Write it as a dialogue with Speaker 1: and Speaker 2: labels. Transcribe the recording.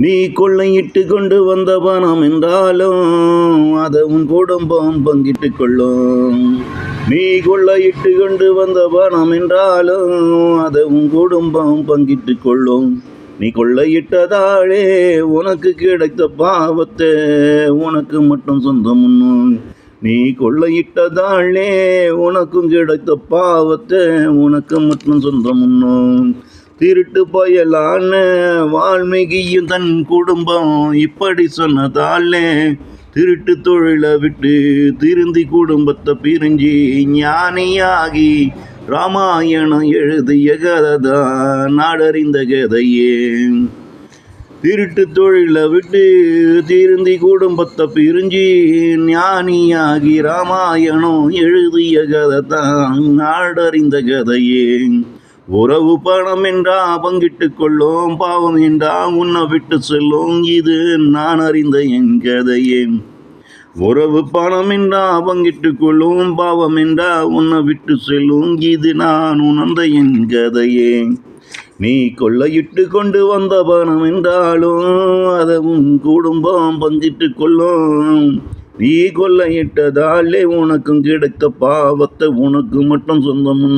Speaker 1: நீ கொள்ளையிட்டு கொண்டு வந்த பணம் என்றாலும் அதை உன் குடும்பம் பங்கிட்டு கொள்ளும். நீ கொள்ளையிட்டு கொண்டு வந்த பணம் என்றாலும் அதை உன் குடும்பம் பங்கிட்டு கொள்ளும். நீ கொள்ளையிட்டதாலே உனக்கு கிடைத்த பாவத்தை உனக்கு மட்டும் சொந்தம். நீ கொள்ளையிட்டதாலே உனக்கும் கிடைத்த பாவத்தை உனக்கு மட்டும் சொந்தம். திருட்டு பயலான வால்மீகியும் தன் குடும்பம் இப்படி சொன்னதாலே திருட்டு தொழிலை விட்டு திருந்தி குடும்பத்தை பிரிஞ்சு ஞானியாகி ராமாயணம் எழுதிய கதைதான் நாடறிந்த கதையே. திருட்டு தொழிலை விட்டு திருந்தி குடும்பத்தை பிரிஞ்சு ஞானியாகி ராமாயணம் எழுதிய கதை தான் நாடறிந்த கதையே. உறவு பணம் என்றா பங்கிட்டு கொள்ளும், பாவம் என்றா உன்னை விட்டு செல்லும், இது நான் அறிந்த என் கதையே. உறவு பணம் என்றா பங்கிட்டு கொள்ளும், பாவம் என்றா உன்னை விட்டு செல்லும், இது நான் உணர்ந்த என் கதையே. நீ கொள்ளையிட்டு கொண்டு வந்த பணம் என்றாலும் அதை உன் குடும்பம் பங்கிட்டு கொள்ளும். நீ கொள்ளையிட்டதாலே உனக்கும் கிடைத்த பாவத்தை உனக்கு மட்டும் சொந்தம்.